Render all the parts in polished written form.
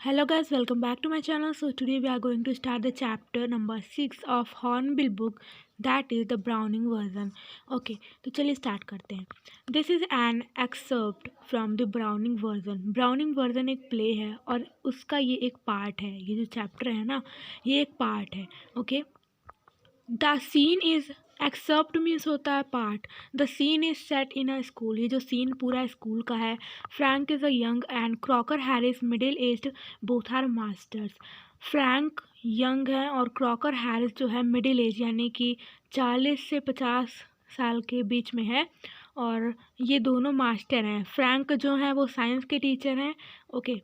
Hello guys, welcome back to my channel. So today we are going to start the chapter number 6 of Hornbill book, that is the Browning version. Okay, तो चलिए start करते हैं. This is an excerpt from the Browning version. Browning version एक play है और उसका ये एक part है. ये जो chapter है ना, ये एक part है. Okay. The scene is except means होता है part. The scene is set in a school. ये जो सीन पूरा स्कूल का है. Frank is a young and Crocker Harris middle aged. Both are masters. Frank young है और क्रॉकर हैरिस जो है मिडिल एज यानी कि 40 से 50 साल के बीच में है और ये दोनों मास्टर हैं. फ्रैंक जो है वो साइंस के टीचर हैं. Okay.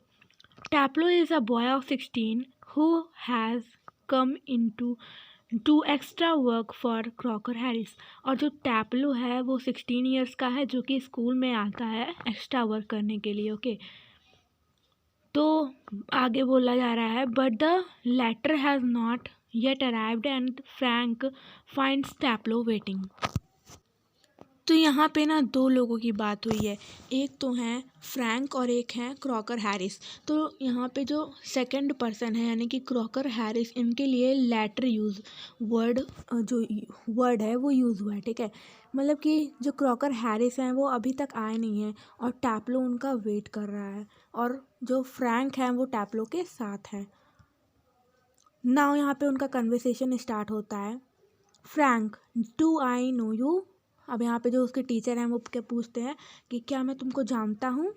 Taplow is a boy of 16 who has come into do extra work for Crocker Harris. और जो टैप्लो है वो 16 ईयर्स का है जो कि स्कूल में आता है एक्स्ट्रा वर्क करने के लिए. ओके. तो आगे बोला जा रहा है but the letter has not yet arrived and Frank finds Taplow waiting. तो यहाँ पे ना दो लोगों की बात हुई है. एक तो हैं फ्रैंक और एक हैं क्रॉकर हैरिस. तो यहाँ पे जो सेकंड पर्सन है यानी कि क्रॉकर हैरिस, इनके लिए लेटर यूज़ वर्ड जो वर्ड है वो यूज़ हुआ है. ठीक है. मतलब कि जो क्रॉकर हैरिस हैं वो अभी तक आए नहीं हैं और टैप्लो उनका वेट कर रहा है और जो फ्रैंक हैं वो टैप्लो के साथ हैं. नाउ यहाँ पे उनका कन्वर्सेशन स्टार्ट होता है. Frank, do I know you. अब यहाँ पे जो उसके टीचर हैं वो क्या पूछते हैं कि क्या मैं तुमको जानता हूँ.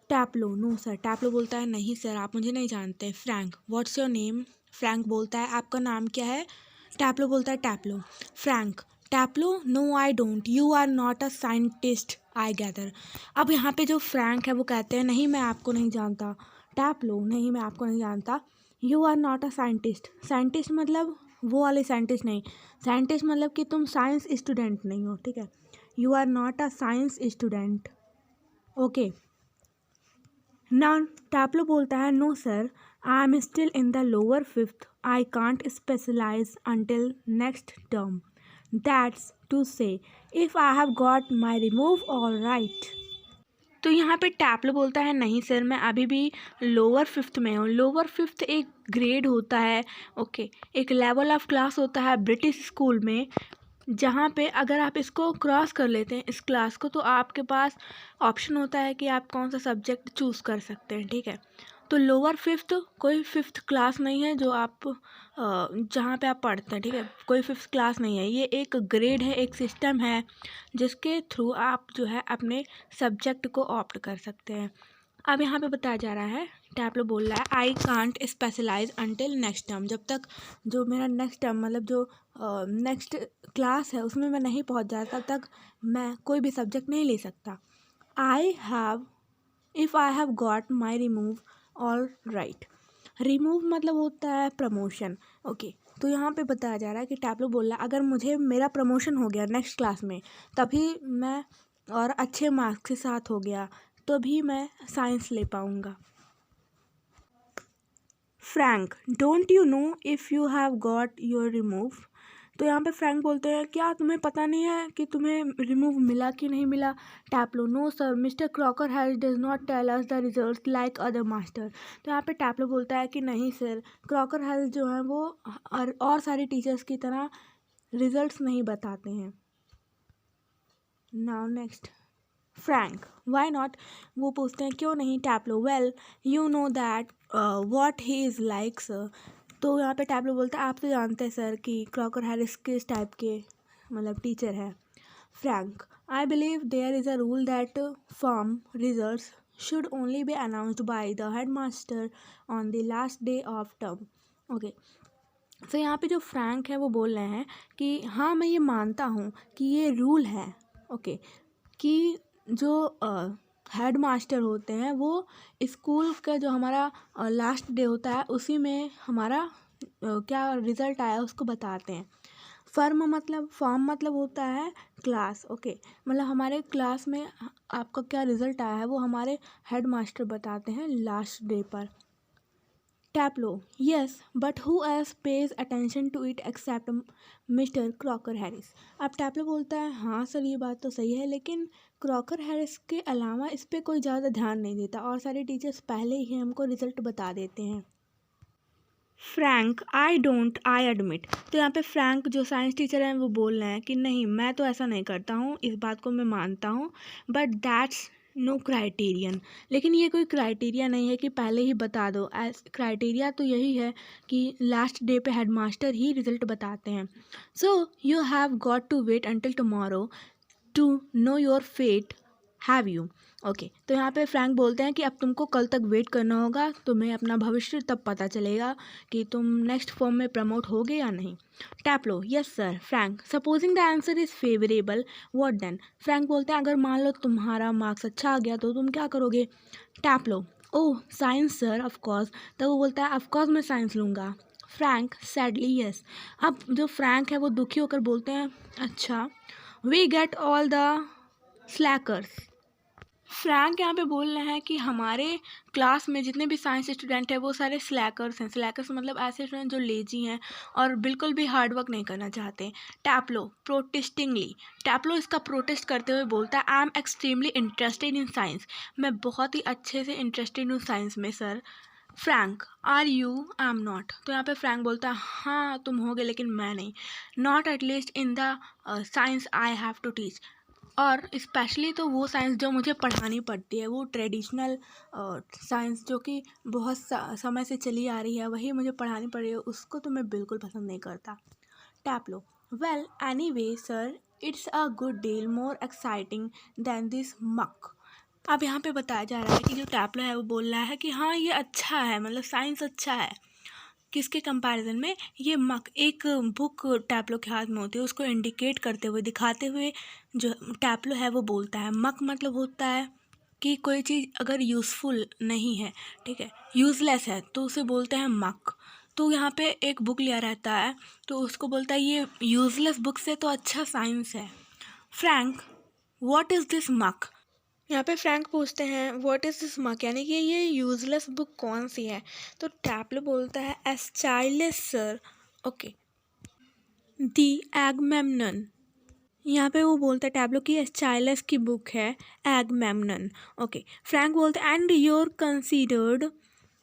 टैप्लो, नो सर. टैप्लो बोलता है नहीं सर, आप मुझे नहीं जानते. Frank, what's your name. Frank बोलता है आपका नाम क्या है. टैप्लो बोलता है Taplow. Frank, Taplow, no I don't. You are not a scientist I gather. अब यहाँ पे जो फ्रैंक है वो कहते हैं नहीं मैं आपको नहीं जानता. टैप्लो, नहीं मैं आपको नहीं जानता. You are not a scientist. Scientist मतलब वो वाले साइंटिस्ट नहीं. साइंटिस्ट मतलब कि तुम साइंस स्टूडेंट नहीं हो. ठीक है. You are not a science student. Okay. ना टैप्लो बोलता है no sir, I am still in the lower fifth. I can't specialize until next term. That's to say if I have got my remove all right. तो यहाँ पे Taplow बोलता है नहीं sir, मैं अभी भी लोअर फिफ्थ में हूँ. लोअर फिफ्थ एक ग्रेड होता है. ओके. एक लेवल ऑफ क्लास होता है ब्रिटिश स्कूल में जहाँ पे अगर आप इसको क्रॉस कर लेते हैं इस क्लास को तो आपके पास ऑप्शन होता है कि आप कौन सा सब्जेक्ट चूज़ कर सकते हैं. ठीक है. तो लोअर फिफ्थ कोई फिफ्थ क्लास नहीं है जो आप जहाँ पे आप पढ़ते हैं. ठीक है. कोई फिफ्थ क्लास नहीं है. ये एक ग्रेड है, एक सिस्टम है जिसके थ्रू आप जो है अपने सब्जेक्ट को ऑप्ट कर सकते हैं. अब यहाँ पे बताया जा रहा है टैप्लो बोल रहा है I can't specialize until next term. जब तक जो मेरा नेक्स्ट टर्म मतलब जो नेक्स्ट क्लास है उसमें मैं नहीं पहुँच जाता तब तक मैं कोई भी सब्जेक्ट नहीं ले सकता. I have if I have got my remove all right. Remove मतलब होता है प्रमोशन. ओके. तो यहाँ पे बताया जा रहा है कि टैप्लो बोल रहा है अगर मुझे मेरा प्रमोशन हो गया नेक्स्ट क्लास में तभी मैं और अच्छे मार्क्स के साथ हो गया तो भी मैं साइंस ले पाऊँगा. Frank, don't you know if you have got your remove. तो यहाँ पे फ्रैंक बोलते हैं क्या तुम्हें पता नहीं है कि तुम्हें रिमूव मिला कि नहीं मिला. Taplow, no sir, mister Crocker has does not tell us the results like other master. तो यहाँ पे टैप्लो बोलता है कि नहीं सर, क्रॉकर हैज जो है वो और सारे टीचर्स की तरह रिजल्ट्स नहीं बताते हैं. Now next. Frank, why not. वो पूछते हैं क्यों नहीं. Taplow, well you know that what he is like sir. तो यहाँ पे टैप्लो बोलता है आप तो जानते हैं सर कि क्रॉकर हैरिस किस टाइप के मतलब टीचर है. Frank, I believe there is a rule that form results should only be announced by the head master on the last day of term. Okay. तो यहाँ पे जो फ्रैंक है वो बोल रहे हैं कि हाँ मैं ये मानता हूँ कि ये रूल है. ओके. कि जो हेड मास्टर होते हैं वो स्कूल का जो हमारा लास्ट डे होता है उसी में हमारा क्या रिज़ल्ट आया उसको बताते हैं. फॉर्म मतलब होता है क्लास. ओके. मतलब हमारे क्लास में आपका क्या रिज़ल्ट आया है वो हमारे हेड मास्टर बताते हैं लास्ट डे पर. Taplow, yes but who else pays attention to it except mister Crocker Harris. अब टैप्लो बोलता है हाँ सर ये बात तो सही है, लेकिन क्रॉकर हैरिस के अलावा इस पर कोई ज़्यादा ध्यान नहीं देता और सारे टीचर्स पहले ही हमको रिजल्ट बता देते हैं। Frank, I don't, I admit. तो यहाँ पे फ्रैंक जो साइंस टीचर हैं वो बोल रहे हैं कि नहीं मैं तो ऐसा नहीं करता हूँ, इस बात को मैं मानता हूँ, बट दैट्स नो क्राइटेरियन। लेकिन ये कोई क्राइटेरिया नहीं है कि पहले ही बता दो। क्राइटेरिया तो यही है कि लास्ट डे पे हेडमास्टर ही रिजल्ट बताते हैं। So you have got to wait until tomorrow to know your fate, have you. Okay, तो यहाँ पे फ्रैंक बोलते हैं कि अब तुमको कल तक वेट करना होगा, तुम्हें अपना भविष्य तब पता चलेगा कि तुम नेक्स्ट फॉर्म में प्रमोट होगे या नहीं। Taplow, yes sir. Frank, supposing the answer is favourable what then. Frank बोलते हैं अगर मान लो तुम्हारा मार्क्स अच्छा आ गया तो तुम क्या करोगे। टैप्लो, ओह साइंस सर ऑफ कोर्स। तो वो बोलता है ऑफ कोर्स मैं साइंस लूँगा। Frank, sadly yes. अब जो फ्रैंक है वो दुखी होकर बोलते हैं अच्छा, we get all the slackers. Frank यहाँ पे बोल रहे हैं कि हमारे क्लास में जितने भी साइंस स्टूडेंट हैं वो सारे स्लैकर्स हैं। स्लैकर्स मतलब ऐसे स्टूडेंट जो लेजी हैं और बिल्कुल भी हार्ड वर्क नहीं करना चाहते। टैप्लो, प्रोटेस्टिंगली। टैप्लो इसका प्रोटेस्ट करते हुए बोलता है I am extremely interested in science. मैं बहुत ही अच्छे से इंटरेस्टेड हूँ साइंस में sir. Frank, are you, I am not. तो यहाँ पे फ्रैंक बोलता है हाँ तुम होगे लेकिन मैं नहीं। Not at least in the science I have to teach. और स्पेशली तो वो साइंस जो मुझे पढ़ानी पड़ती है, वो ट्रेडिशनल साइंस जो कि बहुत समय से चली आ रही है वही मुझे पढ़ानी पड़ रही है, उसको तो मैं बिल्कुल पसंद नहीं करता। Taplow, well anyway sir it's a good deal more exciting than this muck. अब यहाँ पे बताया जा रहा है कि जो टैप्लो है वो बोल रहा है कि हाँ ये अच्छा है, मतलब साइंस अच्छा है। किसके कंपैरिजन में, ये मक एक बुक टैप्लो के हाथ में होती है, उसको इंडिकेट करते हुए दिखाते हुए जो टैप्लो है वो बोलता है मक मतलब होता है कि कोई चीज़ अगर यूज़फुल नहीं है, ठीक है, यूज़लेस है, तो उसे बोलते हैं मक। तो यहाँ पे एक बुक लिया रहता है तो उसको बोलता है ये यूज़लेस बुक से तो अच्छा साइंस है। फ्रैंक, व्हाट इज़ दिस मक। यहाँ पे फ्रैंक पूछते हैं व्हाट इज़ दिस मक, यानी कि ये यूज़लेस बुक कौन सी है। तो टैप्लो बोलता है एस चाइल्डलेस सर। ओके, दी एगमेम्नन। यहाँ पे वो बोलता है टैब्लो की चाइल्डलेस की बुक है एगमेम्नन। ओके, फ्रैंक बोलता है and your considered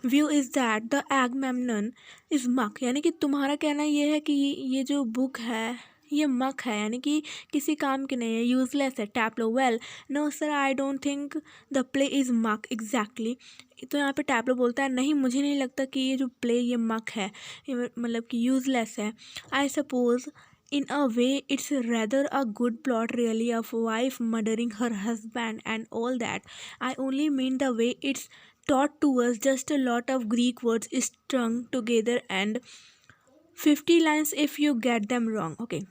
view is that the Agamemnon is muck, यानी कि तुम्हारा कहना ये है कि ये जो बुक है ये मक है, यानी कि किसी काम की नहीं है, यूज़लेस है। Taplow, well no sir I don't think the play is muck exactly. तो यहाँ पे टैप्लो बोलता है नहीं मुझे नहीं लगता कि ये जो प्ले ये मक है, मतलब कि यूज़लेस है। आई suppose in a way it's rather a good plot really, of wife murdering her husband and all that. I only mean the way it's taught to us, just a lot of Greek words strung together and 50 lines if you get them wrong. Okay,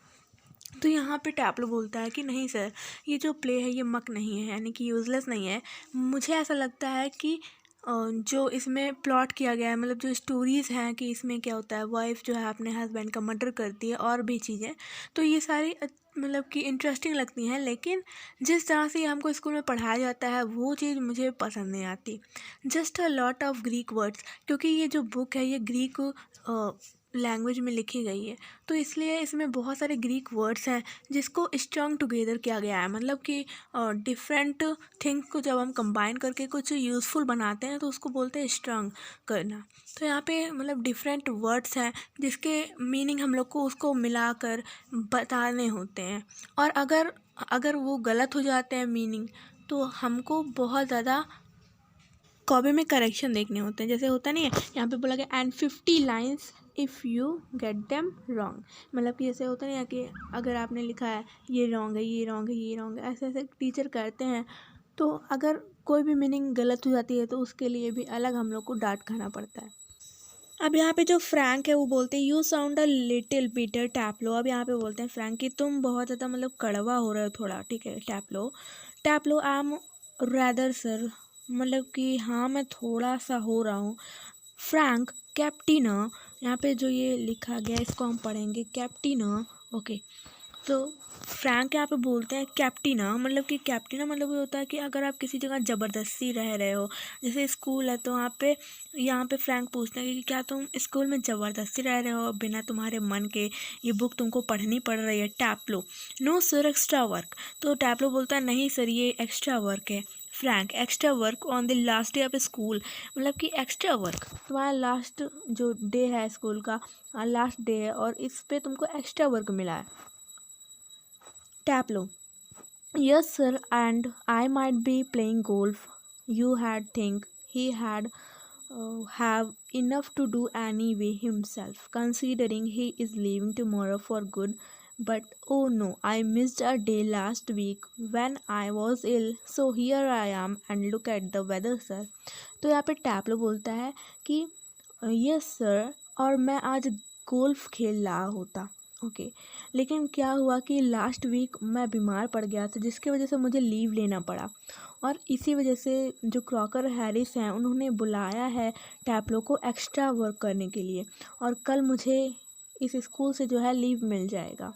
तो यहाँ पे Taplow बोलता है कि नहीं sir ये जो play है ये मक नहीं है, यानी कि यूज़लेस नहीं है। मुझे ऐसा लगता है कि जो इसमें प्लॉट किया गया है, मतलब जो स्टोरीज़ हैं कि इसमें क्या होता है, वाइफ जो है अपने हस्बैंड का मर्डर करती है और भी चीज़ें, तो ये सारी मतलब कि इंटरेस्टिंग लगती हैं, लेकिन जिस तरह से ये हमको स्कूल में पढ़ाया जाता है वो चीज़ मुझे पसंद नहीं आती। Just a lot of Greek words, क्योंकि ये जो बुक है ये ग्रीक लैंग्वेज में लिखी गई है, तो इसलिए इसमें बहुत सारे ग्रीक वर्ड्स हैं जिसको स्ट्रंग टुगेदर किया गया है, मतलब कि डिफरेंट थिंग्स को जब हम कंबाइन करके कुछ यूज़फुल बनाते हैं तो उसको बोलते हैं स्ट्रंग करना। तो यहाँ पे मतलब डिफरेंट वर्ड्स हैं जिसके मीनिंग हम लोग को उसको मिलाकर बताने होते हैं, और अगर वो गलत हो जाते हैं मीनिंग तो हमको बहुत ज़्यादा कॉपी में करेक्शन देखने होते हैं। जैसे होता नहीं है यहाँ पे बोला गया and 50 lines if you get them wrong, मतलब कि जैसे होता नहीं है कि अगर आपने लिखा है ये रॉन्ग है ये रॉन्ग है ये रॉन्ग है, ऐसे ऐसे टीचर करते हैं, तो अगर कोई भी मीनिंग गलत हो जाती है तो उसके लिए भी अलग हम लोग को डांट खाना पड़ता है। अब यहाँ पे जो फ्रैंक है वो बोलते हैं you sound a little bitter Taplow. अब यहाँ पे बोलते हैं फ्रैंक कि तुम बहुत ज़्यादा मतलब कड़वा हो रहे हो थोड़ा, ठीक है। Taplow, टैप्लो I am rather sir, मतलब कि हाँ मैं थोड़ा सा हो रहा हूँ। फ्रैंक, कैप्टिना, यहाँ पे जो ये लिखा गया इसको हम पढ़ेंगे कैप्टिना। ओके, तो फ्रैंक यहाँ पे बोलते हैं कैप्टिना, मतलब कि कैप्टिना मतलब ये होता है कि अगर आप किसी जगह ज़बरदस्ती रह रहे हो, जैसे स्कूल है तो वहाँ पे यहाँ पे फ्रैंक पूछते हैं कि क्या तुम स्कूल में ज़बरदस्ती रह रहे हो बिना तुम्हारे मन के, ये बुक तुमको पढ़नी पड़ रही है। टैप्लो, नो सर एक्स्ट्रा वर्क। तो टैप्लो बोलता है नहीं सर ये एक्स्ट्रा वर्क है। Frank, extra work on the last day of school, मतलब कि एक्स्ट्रा वर्क तुम्हारा लास्ट जो डे है स्कूल का, लास्ट डे है और इस पे तुमको एक्स्ट्रा वर्क मिला है। टैप्लो, yes sir, and I might be playing golf. You had think he had have enough to do anyway himself, considering he is leaving tomorrow for good. But oh no, I missed a day last week when I was ill, so here I am and look at the weather sir. तो यहाँ पे Taplow बोलता है कि yes sir, और मैं आज golf खेल रहा होता, ओके लेकिन क्या हुआ कि लास्ट वीक मैं बीमार पड़ गया था जिसकी वजह से मुझे लीव लेना पड़ा, और इसी वजह से जो क्रॉकर हैरिस हैं उन्होंने बुलाया है टैप्लो को एक्स्ट्रा वर्क करने के लिए, और कल मुझे इस स्कूल से जो है लीव मिल जाएगा।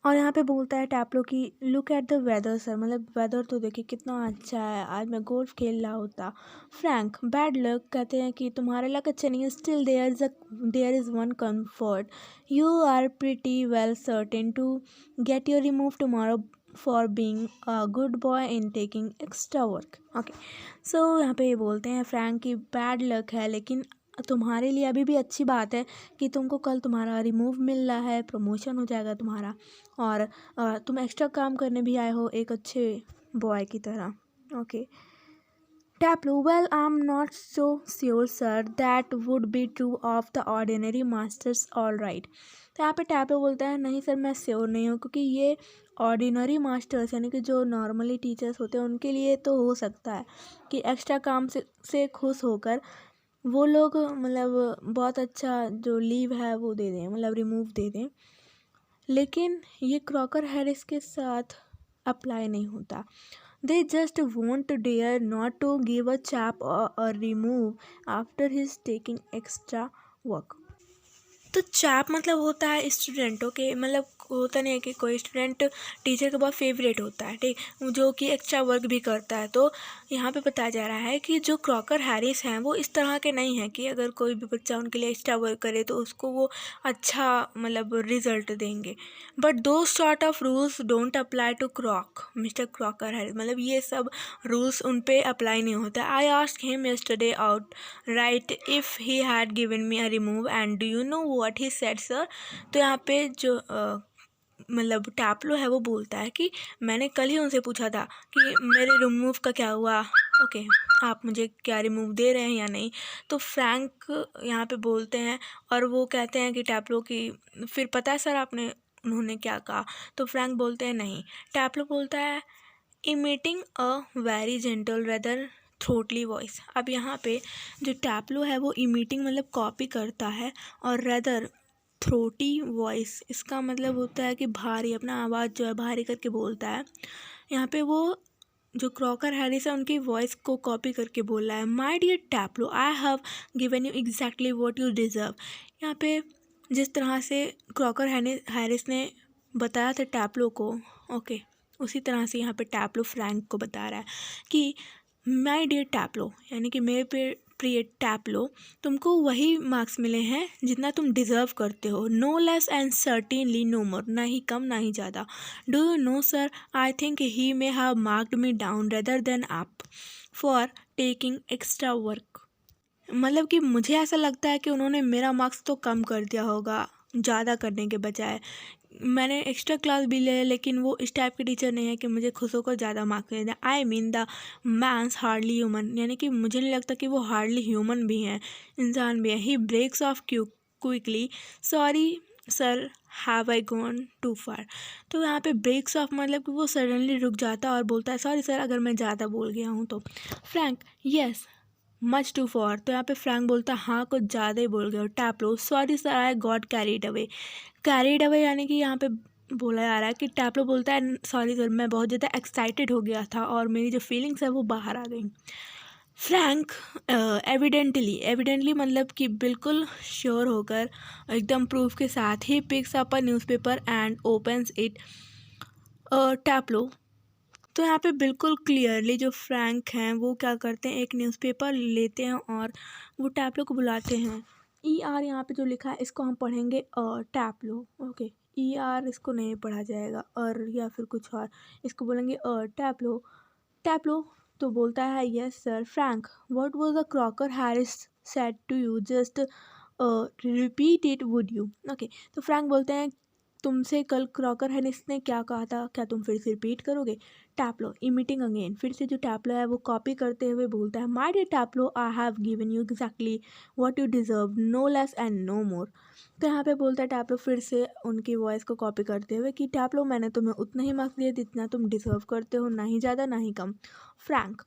और यहाँ पे बोलता है टैप्लो की look at the weather sir, मतलब वेदर तो देखिए कितना अच्छा है, आज मैं गोल्फ खेल रहा होता। फ्रैंक, बैड लक, कहते हैं कि तुम्हारा लक अच्छा नहीं है, still there is one comfort, you are pretty well certain to get your remove tomorrow for being a good boy in taking extra work. Okay, so यहाँ पे ये बोलते हैं फ्रैंक की बैड लक है लेकिन तुम्हारे लिए अभी भी अच्छी बात है कि तुमको कल तुम्हारा रिमूव मिल रहा है, प्रमोशन हो जाएगा तुम्हारा, और तुम एक्स्ट्रा काम करने भी आए हो एक अच्छे बॉय की तरह। Okay Taplow, well I am not so sure sir, that would be true of the ordinary masters all right. तो यहाँ पे टैप्लो बोलता है नहीं सर मैं श्योर नहीं हूँ, क्योंकि ये ऑर्डिनरी मास्टर्स यानी कि जो नॉर्मली टीचर्स होते हैं उनके लिए तो हो सकता है कि एक्स्ट्रा काम से खुश होकर वो लोग मतलब बहुत अच्छा जो लीव है वो दे दें, मतलब रिमूव दे दें, लेकिन ये क्रॉकर हैरिस के साथ अप्लाई नहीं होता। They just want dare not to give a chap a remove after his taking extra work. तो चैप मतलब होता है स्टूडेंट, ओके, मतलब होता नहीं है कि कोई स्टूडेंट टीचर का बहुत फेवरेट होता है, ठीक, जो कि एक्स्ट्रा वर्क भी करता है। तो यहाँ पे बताया जा रहा है कि जो क्रॉकर हैरिस हैं वो इस तरह के नहीं हैं कि अगर कोई भी बच्चा उनके लिए एक्स्ट्रा वर्क करे तो उसको वो अच्छा मतलब रिजल्ट देंगे। But do sort of rules don't apply to mister Crocker Harris, मतलब ये सब रूल्स उन पे अप्लाई नहीं होते। I asked him yesterday outright if he had given me a remove and do you know what he said sir. तो यहाँ पे जो मतलब टैप्लो है वो बोलता है कि मैंने कल ही उनसे पूछा था कि मेरे रिमूव का क्या हुआ, ओके आप मुझे क्या रिमूव दे रहे हैं या नहीं। तो फ्रैंक यहाँ पे बोलते हैं और वो कहते हैं कि टैप्लो की फिर पता है सर आपने उन्होंने क्या कहा। तो फ्रैंक बोलते हैं नहीं। टैप्लो बोलता है imitating a very gentle weather throatily voice. अब यहाँ पे जो टैप्लो है वो इमिटिंग मतलब कॉपी करता है, और रेदर थ्रोटी वॉइस इसका मतलब होता है कि भारी, अपना आवाज़ जो है भारी करके बोलता है। यहाँ पे वो जो क्रॉकर हैरिस है उनकी वॉइस को कॉपी करके बोल रहा है। My dear Taplow, I have given you exactly what you deserve. यहाँ पे जिस तरह से क्रॉकर हैरिस ने बताया था टैप्लो को, ओके उसी तरह से यहाँ पे टैप्लो फ्रैंक को बता रहा है कि माय डियर टैप्लो, यानी कि मेरे प्रिय टैप्लो, तुमको वही मार्क्स मिले हैं जितना तुम डिज़र्व करते हो, no less and certainly no more, ना ही कम ना ही ज़्यादा। Do you know sir, I think he may have marked me down rather than up for taking extra work. मतलब कि मुझे ऐसा लगता है कि उन्होंने मेरा मार्क्स तो कम कर दिया होगा ज़्यादा करने के बजाय। मैंने एक्स्ट्रा क्लास भी लिया लेकिन वो इस टाइप के टीचर नहीं है कि मुझे खुद को ज़्यादा मार्क्स दे दें। I mean the man's hardly human, यानी कि मुझे नहीं लगता कि वो हार्डली ह्यूमन भी हैं, इंसान भी है। He breaks off quickly, sorry sir have I gone too far. तो यहाँ पे ब्रेक्स ऑफ मतलब कि वो सडनली रुक जाता है और बोलता है सॉरी सर अगर मैं ज़्यादा बोल गया हूँ तो। Frank, yes much too far. तो यहाँ पे फ्रैंक बोलता है हाँ कुछ ज़्यादा ही बोल गया हो। Taplow, sorry sir I got carried away. Carried away यानी कि यहाँ पे बोला जा रहा है कि टैप्लो बोलता है सॉरी सर मैं बहुत ज़्यादा एक्साइटेड हो गया था और मेरी जो फीलिंग्स है वो बाहर आ गई। फ्रैंक एविडेंटली मतलब कि बिल्कुल श्योर होकर, एकदम प्रूफ के साथ he picks up a newspaper and opens it Taplow. तो यहाँ पे बिल्कुल क्लियरली जो फ्रैंक हैं वो क्या करते हैं, एक न्यूज़पेपर लेते हैं और वो टैप्लो को बुलाते हैं। ई आर यहाँ पे जो लिखा है इसको हम पढ़ेंगे टैप्लो। ओके, ई आर इसको नहीं पढ़ा जाएगा और या फिर कुछ और, इसको बोलेंगे टैप्लो। टैप्लो तो बोलता है yes sir Frank, what was the Crocker Harris said to you, just repeat it would you. Okay, तो फ्रैंक बोलते हैं तुमसे कल क्रॉकर हैरिस ने क्या कहा था, क्या तुम फिर से रिपीट करोगे। टैप्लो इमिटिंग अगेन, फिर से जो टैप्लो है वो कॉपी करते हुए बोलता है my dear Taplow, I have given you exactly what you deserve, no less and no more. तो यहाँ पे बोलता है टैप्लो फिर से उनकी वॉइस को कॉपी करते हुए कि टैप्लो मैंने तुम्हें उतना ही मार्क्स दिए जितना तुम डिजर्व करते हो, ना ही ज़्यादा ना ही कम। फ्रैंक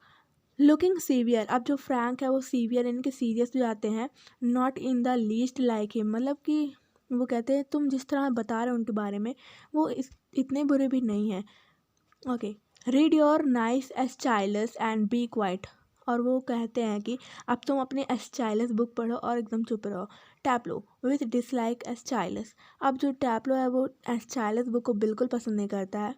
लुकिंग सीवियर, अब जो फ्रैंक है वो सीवियर यानी कि सीरियस हो जाते हैं। Not in the least like him, मतलब कि वो कहते हैं तुम जिस तरह बता रहे हो उनके बारे में वो इतने बुरे भी नहीं हैं। Okay, read your nice Aeschylus and be quiet, और वो कहते हैं कि अब तुम अपने एस्टाइलस बुक पढ़ो और एकदम चुप रहो। टैप्लो विथ डिसलाइक एस्टाइलस, अब जो टैप्लो है वो एस्टाइलस बुक को बिल्कुल पसंद नहीं करता है,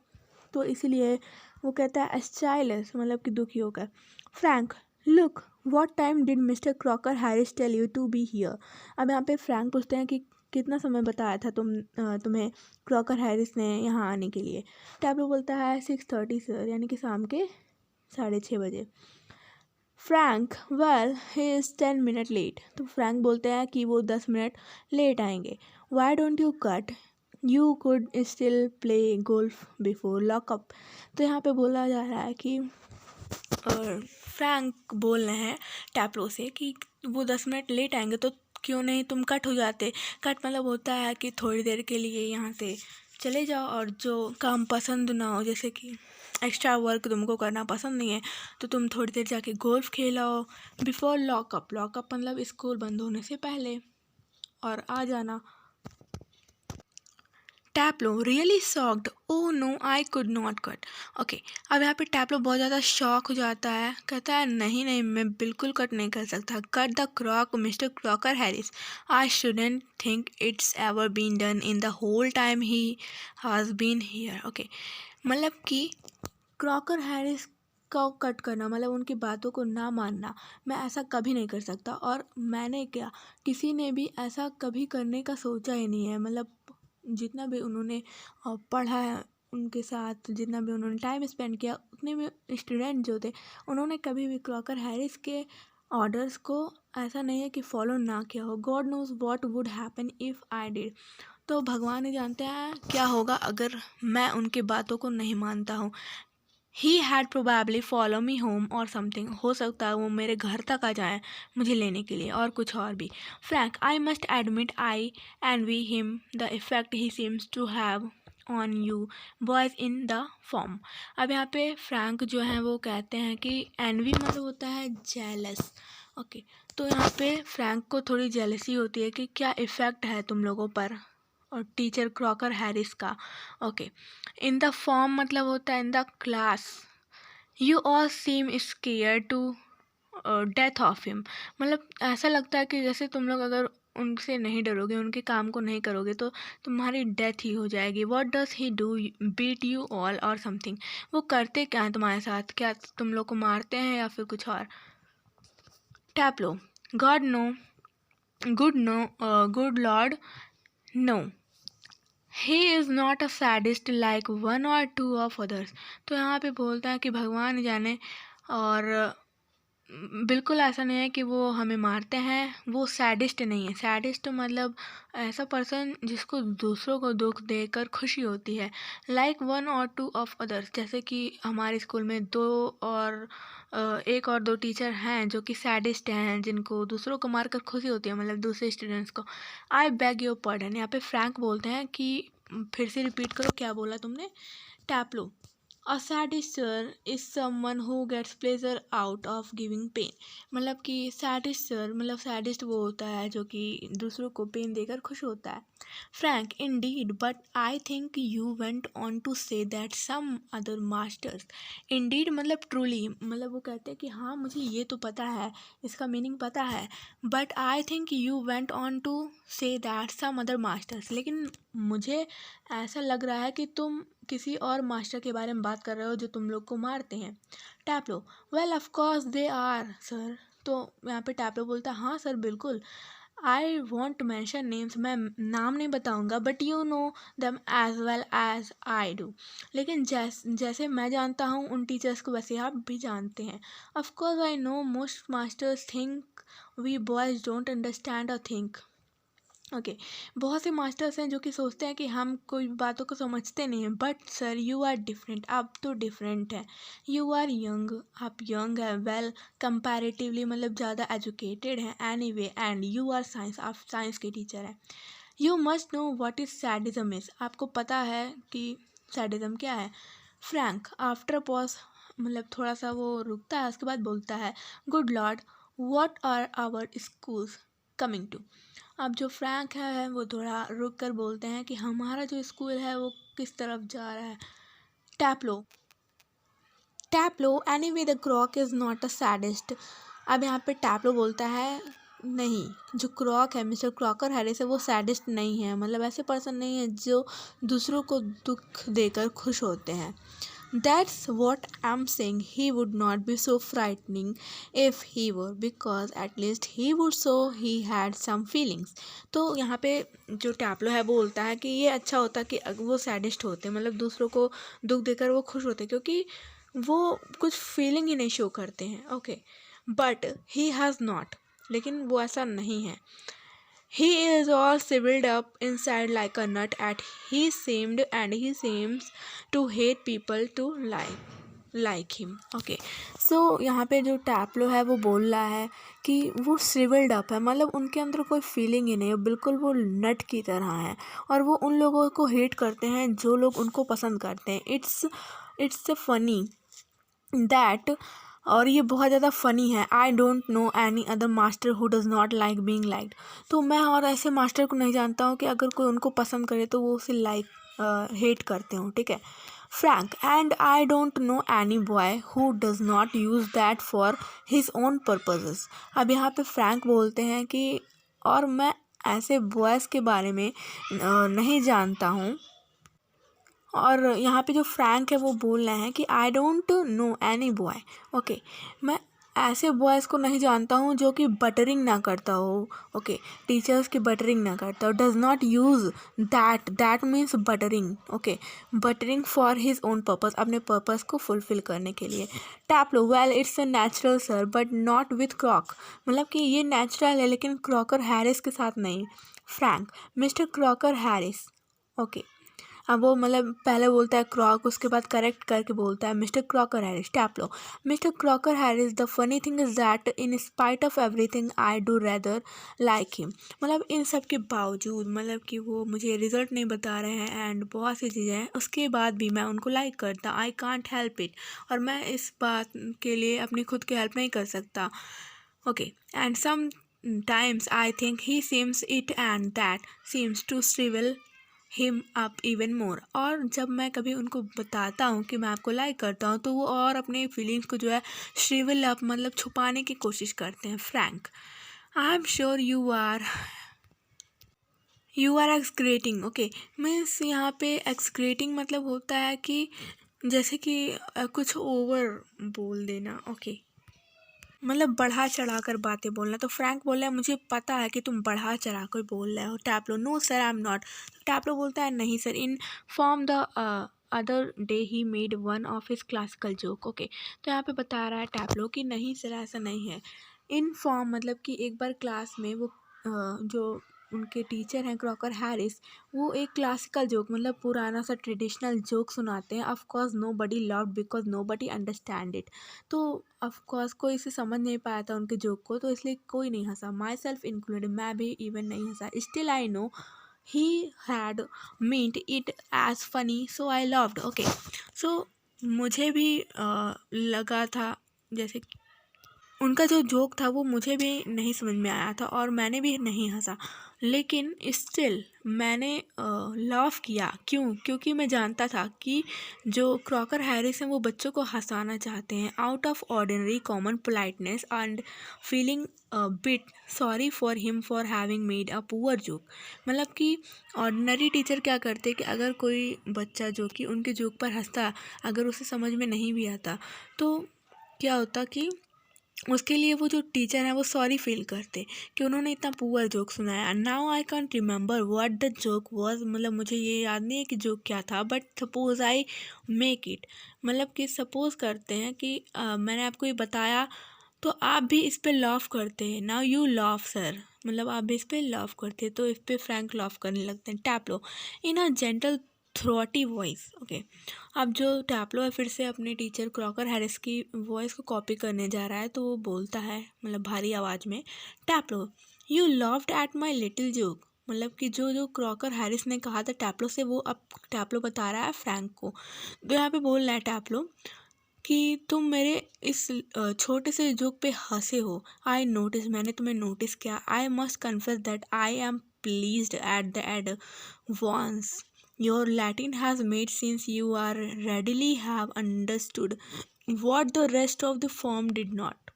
तो इसीलिए वो कहता है एस्टाइलस मतलब कि दुखी होकर। Frank look what time did mister Crocker Harris tell you to be here. अब यहाँ पे फ्रैंक पूछते हैं कि कितना समय बताया था तुम्हें क्रॉकर हैरिस ने यहाँ आने के लिए। टैब्लो बोलता है 6:30 सर, यानी कि शाम के 6:30 बजे। Frank well he is 10 minute late, तो फ्रैंक बोलते हैं कि वो 10 मिनट लेट आएंगे। Why don't you cut, you could still play golf before lockup. तो यहाँ पे बोला जा रहा है कि और फ्रैंक बोल रहे हैं टैप्लो से कि वो 10 मिनट लेट आएंगे तो क्यों नहीं तुम कट हो जाते। कट मतलब होता है कि थोड़ी देर के लिए यहाँ से चले जाओ और जो काम पसंद ना हो, जैसे कि एक्स्ट्रा वर्क तुमको करना पसंद नहीं है तो तुम थोड़ी देर जाके गोल्फ खेलो बिफोर लॉकअप। लॉकअप मतलब स्कूल बंद होने से पहले, और आ जाना। Taplow really shocked, oh no I could not cut. Okay, अब यहाँ पे टैप्लो बहुत ज़्यादा शॉक हो जाता है, कहता है नहीं नहीं मैं बिल्कुल कट नहीं कर सकता। Cut the Crock mister Crocker Harris, I shouldn't think it's ever been done in the whole time he has been here. Okay, मतलब कि क्रॉकर हैरिस को कट करना मतलब उनकी बातों को ना मानना, मैं ऐसा कभी नहीं कर सकता, और मैंने क्या किसी ने भी ऐसा कभी करने का सोचा ही नहीं है। मतलब जितना भी उन्होंने पढ़ा है उनके साथ, जितना भी उन्होंने टाइम स्पेंड किया, उतने भी स्टूडेंट जो थे उन्होंने कभी भी क्रॉकर हैरिस के ऑर्डर्स को ऐसा नहीं है कि फॉलो ना किया हो। God knows what would happen if I did, तो भगवान ही जानते हैं क्या होगा अगर मैं उनकी बातों को नहीं मानता हूँ। He had probably follow me home और समथिंग, हो सकता है वो मेरे घर तक आ जाए मुझे लेने के लिए, और कुछ और भी। Frank I must admit I envy him the effect he seems to have on you boys in the form. अब यहाँ पे फ्रैंक जो है वो कहते हैं कि एनवी मतलब होता है जेलस। ओके, तो यहाँ पे फ्रैंक को थोड़ी जेलसी होती है कि क्या इफ़ेक्ट है तुम लोगों पर और टीचर क्रॉकर हैरिस का। ओके, इन द फॉर्म मतलब होता है in the class. You all seem scare to death of him, मतलब ऐसा लगता है कि जैसे तुम लोग अगर उनसे नहीं डरोगे, उनके काम को नहीं करोगे तो तुम्हारी डेथ ही हो जाएगी। What does he do, beat you all और समथिंग, वो करते क्या हैं तुम्हारे साथ, क्या तुम लोग को मारते हैं या फिर कुछ और। Taplow God no, good Lord no, he is not a sadist like one or two of others. तो यहाँ पे बोलता है कि भगवान जाने, और बिल्कुल ऐसा नहीं है कि वो हमें मारते हैं, वो सैडिस्ट नहीं है। सैडिस्ट मतलब ऐसा पर्सन जिसको दूसरों को दुख देकर खुशी होती है। Like one or two of others, जैसे कि हमारे स्कूल में एक और दो टीचर हैं जो कि सैडिस्ट हैं, जिनको दूसरों को मारकर खुशी होती है, मतलब दूसरे स्टूडेंट्स को। आई बैग योर पार्डन, यहाँ पे फ्रैंक बोलते हैं कि फिर से रिपीट करो क्या बोला तुमने। Taplow a sadist is someone who gets pleasure out of giving pain. मतलब कि सैडिस्टर मतलब सैडिस्ट वो होता है जो कि दूसरों को पेन देकर खुश होता है। Frank indeed but I think you went on to say that some other masters. Indeed मतलब ट्रूली, मतलब वो कहते हैं कि हाँ मुझे ये तो पता है, इसका मीनिंग पता है, but I think you went on to say that some other masters, लेकिन मुझे ऐसा लग रहा है कि तुम किसी और मास्टर के बारे में बात कर रहे हो जो तुम लोग को मारते हैं। Taplow well of course they are sir. तो यहाँ पे टैप्लो बोलता है हाँ सर बिल्कुल। I want to mention names, मैं नाम नहीं बताऊंगा, but you know them as well as I do. लेकिन जैसे मैं जानता हूँ उन टीचर्स को वैसे आप भी जानते हैं। Of course I know most masters think we boys don't understand और थिंक। ओके बहुत से मास्टर्स हैं जो कि सोचते हैं कि हम कोई बातों को समझते नहीं हैं, but sir you are different, आप तो डिफरेंट हैं। यू आर यंग, आप यंग है, वेल कंपैरेटिवली मतलब ज़्यादा एजुकेटेड हैं anyway, and you are science, आप साइंस के टीचर हैं। You must know what is sadism is, आपको पता है कि सैडिज्म क्या है। फ्रैंक आफ्टर पॉज मतलब थोड़ा सा वो रुकता है, उसके बाद बोलता है good lord what are our schools coming to. अब जो फ्रैंक है वो थोड़ा रुक कर बोलते हैं कि हमारा जो स्कूल है वो किस तरफ जा रहा है। Taplow Taplow anyway the Crock is not a sadist. अब यहाँ पे टैप्लो बोलता है नहीं, जो क्रॉक है मिस्टर क्रॉकर हैरिस है वो सैडिस्ट नहीं है, मतलब ऐसे पर्सन नहीं है जो दूसरों को दुख देकर खुश होते हैं। That's what I'm saying. He would not be so frightening if he were, because at least he would show he had some feelings. तो यहाँ पे जो टैप्लो है वो बोलता है कि ये अच्छा होता कि वो सैडिस्ट होते, मतलब दूसरों को दुख देकर वो खुश होते, क्योंकि वो कुछ फीलिंग ही नहीं शो करते हैं। Okay but he has not, लेकिन वो ऐसा नहीं है। He is all shriveled up inside like a nut, and he seems to hate people to like him. Okay, so यहाँ पे जो टैप्लो है वो बोल रहा है कि वो श्रिवल्ड अप है, मतलब उनके अंदर कोई फीलिंग ही नहीं है, बिल्कुल वो नट की तरह है, और वो उन लोगों को हेट करते हैं जो लोग उनको पसंद करते हैं। इट्स फनी दैट, और ये बहुत ज़्यादा फ़नी है। I don't know any other master who does not like being liked. तो मैं और ऐसे मास्टर को नहीं जानता हूँ कि अगर कोई उनको पसंद करे तो वो उसे हेट करते हो, ठीक है। Frank and I don't know any boy who does not use that for his own purposes. अब यहाँ पे फ्रैंक बोलते हैं कि और मैं ऐसे बॉयज़ के बारे में नहीं जानता हूँ, और यहाँ पे जो फ्रैंक है वो बोल रहे हैं कि I don't know any boy. Okay मैं ऐसे बॉयज़ को नहीं जानता हूँ जो कि बटरिंग ना करता हो। ओके टीचर्स की बटरिंग ना करता हो, does not use that means buttering. Okay buttering for his own purpose, अपने पर्पस को फुलफ़िल करने के लिए। Taplow well it's a natural sir but not with Crock, मतलब कि ये नेचुरल है लेकिन क्रॉकर हैरिस के साथ नहीं। Frank mister Crocker Harris. Okay अब वो मतलब पहले बोलता है क्रॉक, उसके बाद करेक्ट करके बोलता है mister Crocker Harris. Taplow mister Crocker Harris the funny thing is that in spite of everything I do rather like him. मतलब इन सब के बावजूद, मतलब कि वो मुझे रिजल्ट नहीं बता रहे हैं एंड बहुत सी चीज़ें हैं, उसके बाद भी मैं उनको लाइक करता, आई कांट हेल्प इट, और मैं इस बात के लिए अपनी खुद की हेल्प नहीं कर सकता। Okay and sometimes I think he seems it and that seems to shrivel him up even more. और जब मैं कभी उनको बताता हूँ कि मैं आपको लाइक करता हूँ तो वो और अपने फीलिंग्स को जो है श्रिवल अप मतलब छुपाने की कोशिश करते हैं। Frank I am sure you are exaggerating. Okay means यहाँ पे एक्सक्रेटिंग मतलब होता है कि जैसे कि कुछ ओवर बोल देना। ओके मतलब बढ़ा चढ़ा कर बातें बोलना। तो फ्रैंक बोल रहा है मुझे पता है कि तुम बढ़ा चढ़ा कर बोल रहे हो। Taplow no sir I am not. Taplow बोलता है नहीं sir, in form the other day he made one of his classical joke. Okay तो यहाँ पे बता रहा है टैप्लो कि नहीं सर ऐसा नहीं है। इन फॉर्म मतलब कि एक बार क्लास में वो जो उनके टीचर हैं क्रॉकर हैरिस, वो एक क्लासिकल जोक मतलब पुराना सा ट्रेडिशनल जोक सुनाते हैं। Of course nobody loved because nobody understand it. तो ऑफ कोर्स कोई इसे समझ नहीं पाया था उनके जोक को, तो इसलिए कोई नहीं हंसा, माई सेल्फ इंक्लूडेड, मैं भी इवन नहीं हंसा। Still I know he had meant it as funny so I loved. Okay so मुझे भी लगा था जैसे उनका जो जोक था वो मुझे भी नहीं समझ में आया था और मैंने भी नहीं हंसा, लेकिन स्टिल मैंने लाफ किया। क्यों? क्योंकि मैं जानता था कि जो क्रॉकर हैरिस हैं वो बच्चों को हंसाना चाहते हैं out of ordinary common politeness and feeling bit sorry for him for having made a poor joke. मतलब कि ऑर्डिनरी टीचर क्या करते कि अगर कोई बच्चा जो कि उनके जोक पर हंसता, अगर उसे समझ में नहीं भी आता तो क्या होता कि उसके लिए वो जो टीचर हैं वो सॉरी फील करते कि उन्होंने इतना पुअर जोक सुनाया। Now I can't remember what the joke was, मतलब मुझे ये याद नहीं है कि जोक क्या था, but suppose I make it, मतलब कि सपोज करते हैं कि मैंने आपको ये बताया तो आप भी इस पे लॉफ करते हैं। नाउ यू लॉफ सर, मतलब आप भी इस पे लॉफ करते हैं, तो इस पे फ्रैंक लॉफ करने लगते हैं। टैपलो इन अ जेंटल थ्रोटी वॉइस। ओके, अब जो टैपलो है फिर से अपने टीचर क्रॉकर हैरिस की वॉइस को कॉपी करने जा रहा है, तो वो बोलता है मतलब भारी आवाज़ में, Taplow you laughed at my little joke. मतलब कि जो जो क्रॉकर हैरिस ने कहा था टैपलो से, वो अब टैपलो बता रहा है फ्रैंक को। तो यहाँ पे बोल रहा है टैपलो कि तुम मेरे इस छोटे से जोक पे हंसे हो। आई नोटिस, मैंने तुम्हें नोटिस किया। I must confess that I am pleased at the add once your Latin has made since you are readily have understood what the rest of the form did not.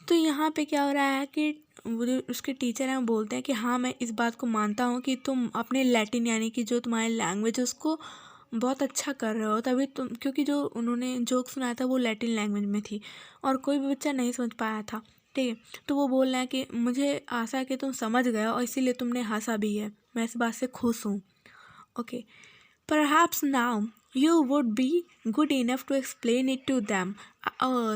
तो यहाँ पे क्या हो रहा है कि वो जो उसके टीचर हैं वो बोलते हैं कि हाँ मैं इस बात को मानता हूँ कि तुम अपने लैटिन यानी कि जो तुम्हारी लैंग्वेज है उसको बहुत अच्छा कर रहे हो, तभी तुम, क्योंकि जो उन्होंने जोक सुनाया था वो लैटिन लैंग्वेज में थी और कोई भी बच्चा नहीं समझ पाया था। ठीक है, तो वो बोल रहे हैं कि मुझे आशा है कि तुम समझ गए और इसीलिए तुमने हंसा भी है, मैं इस बात से खुश हूँ। Okay, perhaps now you would be good enough to explain it to them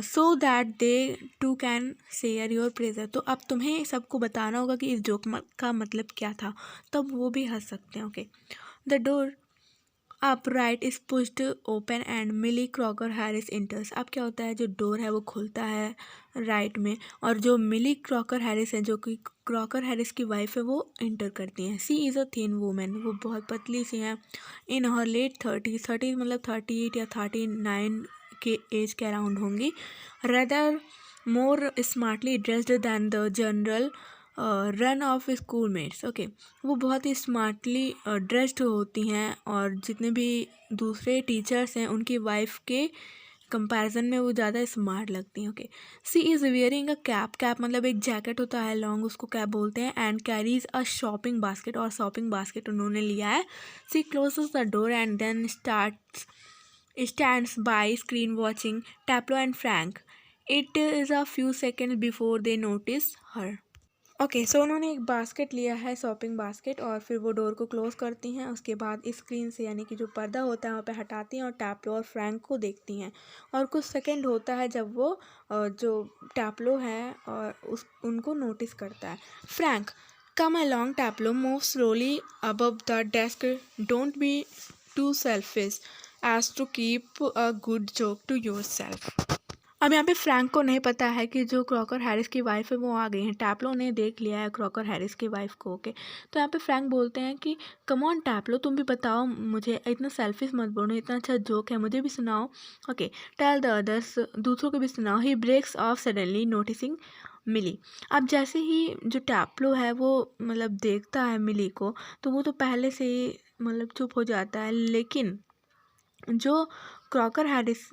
so that they too can share your pleasure। तो अब तुम्हें सबको बताना होगा कि इस जोक का मतलब क्या था, तब वो भी हंस सकते हैं। Okay, the door upright is pushed open and Millie Crocker Harris enters. अब क्या होता है, जो डोर है वो खुलता है राइट में और जो मिली क्रॉकर हैरिस है जो कि क्रॉकर हैरिस की वाइफ है वो इंटर करती हैं। सी इज़ अ थिन वूमेन, वो बहुत पतली सी हैं। इन हर लेट 30 मतलब 38 या 39 के एज के अराउंड होंगी। Rather more smartly dressed than the general run of school mates. Okay, वो बहुत ही स्मार्टली ड्रेस्ड होती हैं और जितने भी दूसरे टीचर्स हैं उनकी वाइफ के कंपैरिजन में वो ज़्यादा स्मार्ट लगती हैं। Okay, she is wearing a cap. Cap मतलब एक जैकेट होता है लॉन्ग, उसको कैप बोलते हैं। And carries a shopping basket, और शॉपिंग बास्केट उन्होंने लिया है। She closes the door and then stands by screen watching Taplo and Frank. It is a few seconds before they notice her. Okay, so उन्होंने एक basket लिया है, shopping basket, और फिर वो डोर को क्लोज़ करती हैं। उसके बाद स्क्रीन से यानी कि जो पर्दा होता है वहाँ पे हटाती हैं और टैपलो और फ्रैंक को देखती हैं। और कुछ सेकंड होता है जब वो जो टैपलो है और उस उनको नोटिस करता है। Frank come along, Taplow move slowly above the desk, don't be too selfish as to keep a good joke to yourself. अब यहाँ पे फ्रैंक को नहीं पता है कि जो क्रॉकर हैरिस की वाइफ है वो आ गई हैं। टैपलो ने देख लिया है क्रॉकर हैरिस की वाइफ को। ओके, तो यहाँ पे फ्रैंक बोलते हैं कि कम ऑन टैपलो, तुम भी बताओ मुझे, इतना सेल्फिश मत बोलो, इतना अच्छा जोक है, मुझे भी सुनाओ। ओके, टेल द अदर्स, दूसरों को भी सुनाओ। ही ब्रेक्स ऑफ सडनली नोटिसिंग मिली। अब जैसे ही जो टैपलो है वो मतलब देखता है मिली को, तो वो तो पहले से ही मतलब चुप हो जाता है, लेकिन जो क्रॉकर हैरिस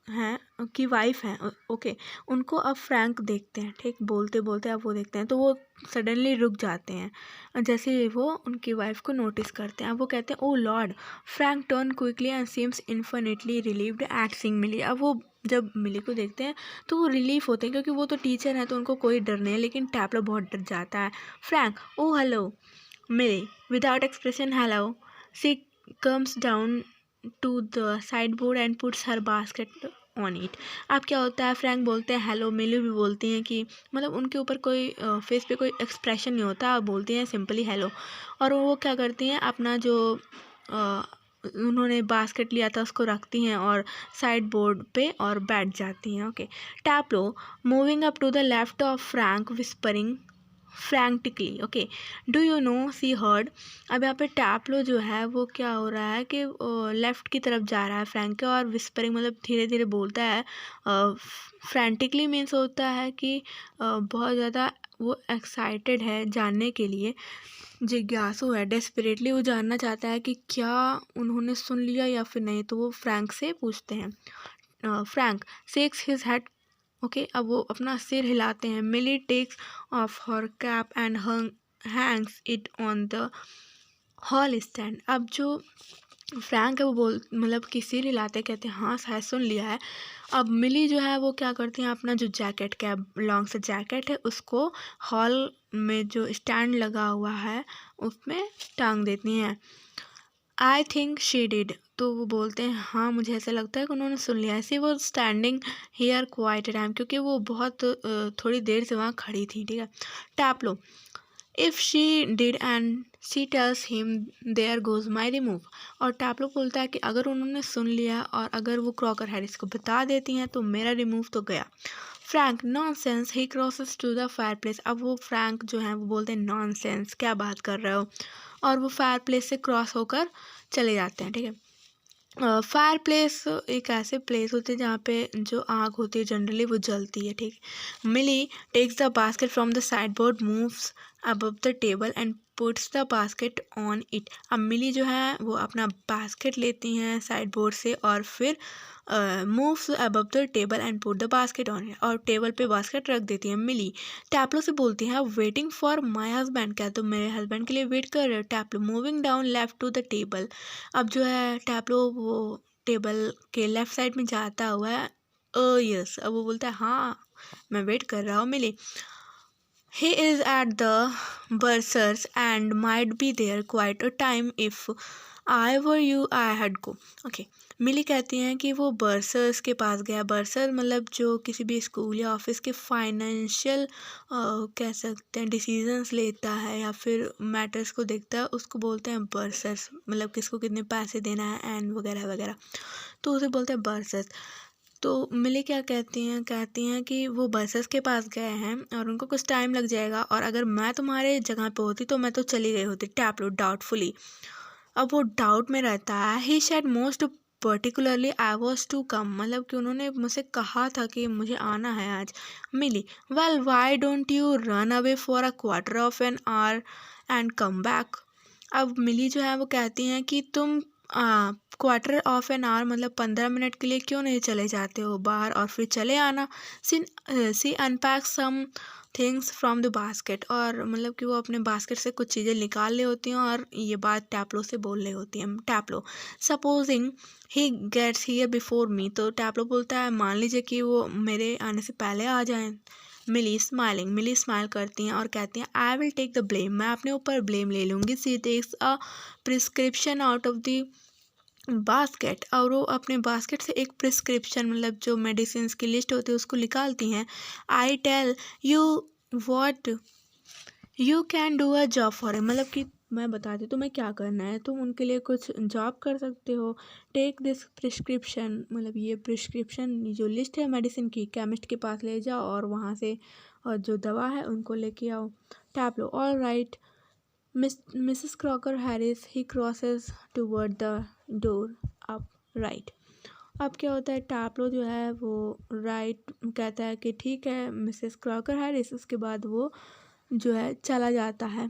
हैं की वाइफ हैं, ओके, उनको अब फ्रैंक देखते हैं। ठीक, बोलते बोलते अब वो देखते हैं तो वो सडनली रुक जाते हैं जैसे ही वो उनकी वाइफ को नोटिस करते हैं। अब वो कहते हैं oh Lord. Frank turn quickly and seems infinitely relieved at seeing Millie. अब वो जब मिली को देखते हैं तो वो रिलीफ होते हैं क्योंकि वो तो टीचर हैं तो उनको कोई डर नहीं है, लेकिन टैपलो बहुत डर जाता है। Frank oh hello Millie without expression hello. She comes down to the sideboard and puts her basket on it। अब क्या होता है, फ्रैंक बोलते हैं हेलो, मिली भी बोलती हैं कि मतलब उनके ऊपर कोई फेस पे कोई एक्सप्रेशन नहीं होता, बोलती हैं सिंपली हेलो। और वो क्या करती हैं, अपना जो उन्होंने बास्केट लिया था उसको रखती हैं और साइड बोर्ड पे और बैठ जाती हैं। Okay, Taplow moving up to the left of Frank whispering frantically. Okay, do you know she heard. अब यहाँ पे टैप्लो जो है वो क्या हो रहा है कि लेफ्ट की तरफ जा रहा है फ्रैंक के, और विस्परिंग मतलब धीरे धीरे बोलता है। फ्रैंटिकली मीन्स होता है कि बहुत ज़्यादा वो एक्साइटेड है जानने के लिए, जिज्ञासु है, डेस्परेटली वो जानना चाहता है कि क्या उन्होंने सुन लिया या फिर नहीं। तो वो फ्रैंक से पूछते हैं। Frank shakes his head. Okay, अब वो अपना सिर हिलाते हैं। Millie takes off her cap and hangs it on the hall stand. अब जो फ्रैंक है वो मतलब कि सिर हिलाते कहते हैं हाँ शायद सुन लिया है। अब मिली जो है वो क्या करती हैं, अपना जो जैकेट कैब लॉन्ग से जैकेट है उसको हॉल में जो स्टैंड लगा हुआ है उसमें टांग देती हैं। I think she did. तो वो बोलते हैं हाँ मुझे ऐसा लगता है कि उन्होंने सुन लिया। ऐसे वो स्टैंडिंग हेयर क्वाइट टाइम, क्योंकि वो बहुत थोड़ी देर से वहाँ खड़ी थी। ठीक है, Taplow if she did and she tells him there goes my remove. और टैप्लो बोलता है कि अगर उन्होंने सुन लिया और अगर वो क्रॉकर हैरिस को बता देती हैं तो मेरा रिमूव तो गया। Frank nonsense he crosses to the fireplace. अब वो फ्रैंक जो है वो बोलते हैं नॉनसेंस, क्या बात कर रहे हो, और वो फायर प्लेस से क्रॉस होकर चले जाते हैं। ठीक है, फायर प्लेस एक ऐसे प्लेस होते हैं जहाँ पे जो आग होती है जनरली वो जलती है। ठीक है, Millie takes the basket from the sideboard, moves above the table and puts the basket on it. अब मिली जो है वो अपना बास्केट लेती हैं साइड बोर्ड से और फिर moves above the table and put the basket on it, और टेबल पे बास्केट रख देती है। मिली टैप्लो से बोलती है वेटिंग फॉर माई हस्बैंड, क्या तुम मेरे हस्बैंड के लिए वेट कर रहे हो। Taplow moving down left to the table. अब जो है टैप्लो वो टेबल के लेफ्ट साइड में जाता हुआ है। यस, अब वो बोलता है हाँ मैं वेट कर रहा हूँ। मिली he is at the bursars and might be there quite a time if I were you I had go। Okay, Millie कहती हैं कि वो बर्सर्स के पास गया। बर्सर मतलब जो किसी भी स्कूल या ऑफिस के फाइनेंशियल कह सकते हैं डिसीजंस लेता है या फिर मैटर्स को देखता है, उसको बोलते हैं बर्सर्स। मतलब किसको कितने पैसे देना है एंड वगैरह वगैरह, तो उसे बोलते हैं बर्सर्स। तो मिली क्या कहती हैं कि वो बसेस के पास गए हैं और उनको कुछ टाइम लग जाएगा, और अगर मैं तुम्हारे जगह पे होती तो मैं तो चली गई होती। Taplow doubtfully. अब वो डाउट में रहता है। He said most particularly I was to come, मतलब कि उन्होंने मुझसे कहा था कि मुझे आना है आज। Milly well why don't you run away for a quarter of an hour and come back. अब मिली जो है वो कहती हैं कि तुम क्वार्टर ऑफ एन आवर मतलब 15 मिनट के लिए क्यों नहीं चले जाते हो बाहर और फिर चले आना। She unpack some things from the basket, और मतलब कि वो अपने बास्केट से कुछ चीज़ें निकाल रही होती हैं और ये बात टैप्लो से बोल रही होती हैं। Taplow supposing he gets here before me. तो टैप्लो बोलता है मान लीजिए कि वो मेरे आने से पहले आ जाएं। मिली स्माइल करती हैं और कहती हैं I will take the blame, मैं अपने ऊपर ब्लेम ले लूँगी। She takes a prescription out of the basket, और वो अपने बास्केट से एक प्रिस्क्रिप्शन मतलब जो मेडिसिन की लिस्ट होती है उसको निकालती हैं। I tell you what you can do a job for है, मतलब कि मैं बताती हूँ तुम्हें क्या करना है, तुम उनके लिए कुछ जॉब कर सकते हो। टेक दिस प्रिस्क्रिप्शन, मतलब ये प्रिस्क्रिप्शन जो लिस्ट है मेडिसिन की केमिस्ट के पास ले जाओ और वहाँ से और जो दवा है उनको लेके आओ। Tap low all right Mrs Crocker Harris. He crosses toward the door up right. अब क्या होता है टैप्लो जो है वो राइट कहता है कि ठीक है मिसेस क्रॉकर हैरिस, उसके बाद वो जो है चला जाता है।